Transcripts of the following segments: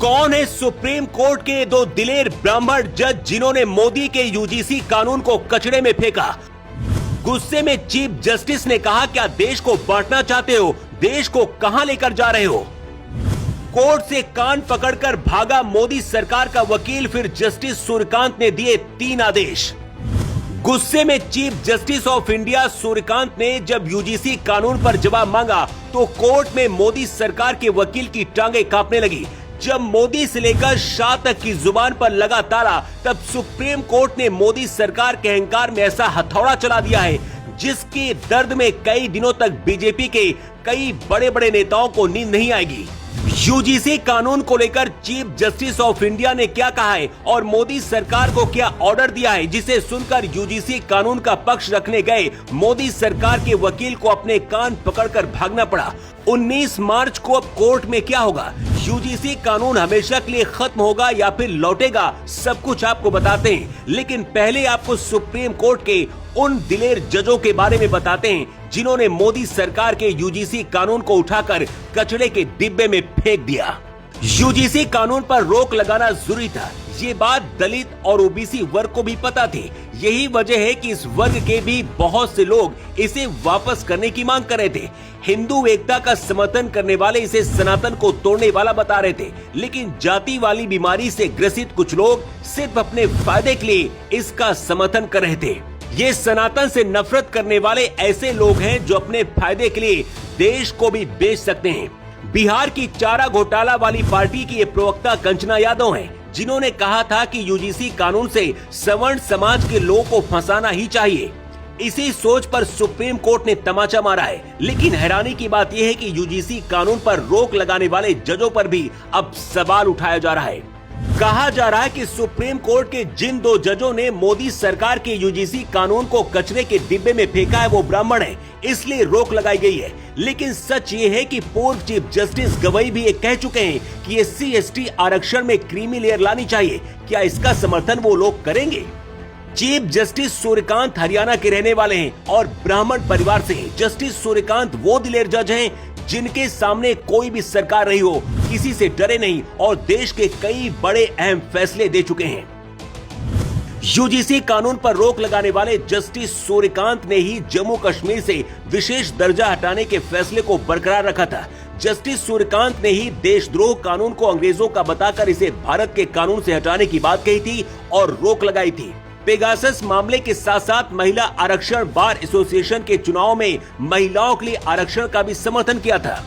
कौन है supreme court के दो दिलेर ब्राह्मण जज जिन्होंने मोदी के यूजीसी कानून को कचड़े में फेंका? गुस्से में चीफ जस्टिस ने कहा, क्या देश को बांटना चाहते हो? देश को कहां लेकर जा रहे हो? कोर्ट से कान पकड़कर भागा मोदी सरकार का वकील, फिर जस्टिस सूर्यकांत ने दिए 3 आदेश। गुस्से में chief justice of India Suryakant ने जब यूजीसी कानून पर जवाब मांगा तो कोर्ट में मोदी सरकार के वकील की टांगें कांपने लगी। जब मोदी से लेकर शाह तक की जुबान पर लगा ताला, तब सुप्रीम कोर्ट ने मोदी सरकार के अहंकार में ऐसा हथौड़ा चला दिया है जिसके दर्द में कई दिनों तक बीजेपी के कई बड़े बड़े नेताओं को नींद नहीं आएगी। यूजीसी कानून को लेकर चीफ जस्टिस ऑफ इंडिया ने क्या कहा है और मोदी सरकार को क्या ऑर्डर दिया है, जिसे सुनकर यूजीसी कानून का पक्ष रखने गए मोदी सरकार के वकील को अपने कान पकड़कर भागना पड़ा। 19 मार्च को अब कोर्ट में क्या होगा? यूजीसी कानून हमेशा के लिए खत्म होगा या फिर लौटेगा? सब कुछ आपको बताते हैं, लेकिन पहले आपको सुप्रीम कोर्ट के उन दिलेर जजों के बारे में बताते हैं जिन्होंने मोदी सरकार के यूजीसी कानून को उठाकर कचड़े के डिब्बे में फेंक दिया। यूजीसी कानून पर रोक लगाना जरूरी था, ये बात दलित और ओबीसी वर्ग को भी पता थी। यही वजह है कि इस वर्ग के भी बहुत से लोग इसे वापस करने की मांग कर रहे थे। हिंदू एकता का समर्थन करने वाले इसे सनातन को तोड़ने वाला बता रहे थे, लेकिन जाति वाली बीमारी से ग्रसित कुछ लोग सिर्फ अपने फायदे के लिए इसका समर्थन कर रहे थे। ये सनातन से नफरत करने वाले ऐसे लोग हैं जो अपने फायदे के लिए देश को भी बेच सकते हैं। बिहार की चारा घोटाला वाली पार्टी की ये प्रवक्ता कंचना यादव हैं, जिन्होंने कहा था कि यूजीसी कानून से सवर्ण समाज के लोगों को फंसाना ही चाहिए। इसी सोच पर सुप्रीम कोर्ट ने तमाचा मारा है। लेकिन हैरानी की बात यह है कि यूजीसी कानून पर रोक लगाने वाले जजों पर भी अब सवाल उठाया जा रहा है। कहा जा रहा है कि सुप्रीम कोर्ट के जिन 2 जजों ने मोदी सरकार के यूजीसी कानून को कचरे के डिब्बे में फेंका है वो ब्राह्मण है, इसलिए रोक लगाई गई है। लेकिन सच ये है कि पूर्व चीफ जस्टिस गवई भी ये कह चुके हैं कि SC/ST आरक्षण में क्रीमी लेयर लानी चाहिए। क्या इसका समर्थन वो लोग करेंगे? चीफ जस्टिस सूर्यकांत हरियाणा के रहने वाले हैं और ब्राह्मण परिवार से हैं। जस्टिस सूर्यकांत वो दिलेर जज हैं जिनके सामने कोई भी सरकार रही हो, किसी से डरे नहीं और देश के कई बड़े अहम फैसले दे चुके हैं। यूजीसी कानून पर रोक लगाने वाले जस्टिस सूर्यकांत ने ही जम्मू कश्मीर से विशेष दर्जा हटाने के फैसले को बरकरार रखा था। जस्टिस सूर्यकांत ने ही देशद्रोह कानून को अंग्रेजों का बताकर इसे भारत के कानून से हटाने की बात कही थी और रोक लगाई थी। पेगासस मामले के साथ साथ महिला आरक्षण बार एसोसिएशन के चुनाव में महिलाओं के लिए आरक्षण का भी समर्थन किया था।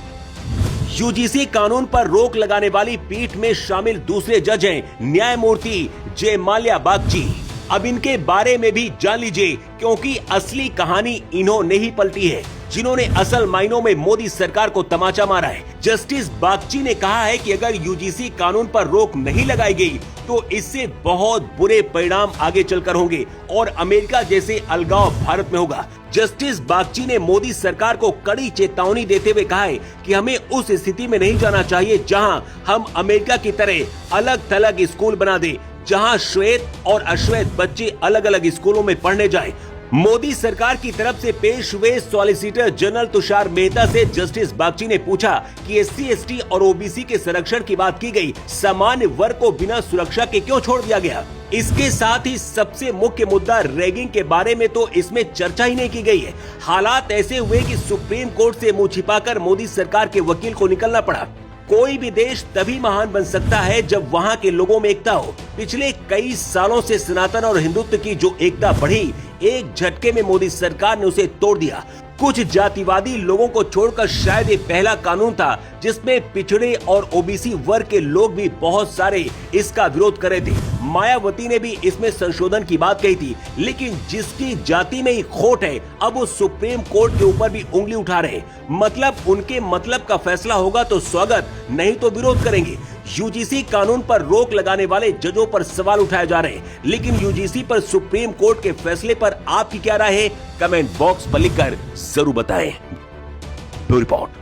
यूजीसी कानून पर रोक लगाने वाली पीठ में शामिल दूसरे जज हैं न्यायमूर्ति जयमाल्या बागची। अब इनके बारे में भी जान लीजिए, क्योंकि असली कहानी इन्होंने ही पलटी है, जिन्होंने असल मायनों में मोदी सरकार को तमाचा मारा है। जस्टिस बागची ने कहा है कि अगर यूजीसी कानून पर रोक नहीं लगाई गई तो इससे बहुत बुरे परिणाम आगे चलकर होंगे और अमेरिका जैसे अलगाव भारत में होगा। जस्टिस बागची ने मोदी सरकार को कड़ी चेतावनी देते हुए कहा है कि हमें उस स्थिति में नहीं जाना चाहिए जहां हम अमेरिका की तरह अलग थलग स्कूल बना दें, जहां श्वेत और अश्वेत बच्चे अलग अलग स्कूलों में पढ़ने जाएं। मोदी सरकार की तरफ से पेश हुए सॉलिसिटर जनरल तुषार मेहता से जस्टिस बागची ने पूछा कि SC/ST और OBC के संरक्षण की बात की गई, सामान्य वर्ग को बिना सुरक्षा के क्यों छोड़ दिया गया? इसके साथ ही सबसे मुख्य मुद्दा रैगिंग के बारे में तो इसमें चर्चा ही नहीं की गई है। हालात ऐसे हुए कि सुप्रीम कोर्ट से मुंह छिपाकर मोदी सरकार के वकील को निकलना पड़ा। कोई भी देश तभी महान बन सकता है जब वहाँ के लोगों में एकता हो। पिछले कई सालों से सनातन और हिंदुत्व की जो एकता बढ़ी, एक झटके में मोदी सरकार ने उसे तोड़ दिया। कुछ जातिवादी लोगों को छोड़कर शायद ये पहला कानून था जिसमें पिछड़े और ओबीसी वर्ग के लोग भी बहुत सारे इसका विरोध कर रहे थे। मायावती ने भी इसमें संशोधन की बात कही थी, लेकिन जिसकी जाति में ही खोट है अब वो सुप्रीम कोर्ट के ऊपर भी उंगली उठा रहे। मतलब उनके मतलब का फैसला होगा तो स्वागत, नहीं तो विरोध करेंगे। यूजीसी कानून पर रोक लगाने वाले जजों पर सवाल उठाए जा रहे हैं, लेकिन यूजीसी पर सुप्रीम कोर्ट के फैसले पर आपकी क्या राय है? कमेंट बॉक्स पर लिखकर जरूर बताएं। Bureau report.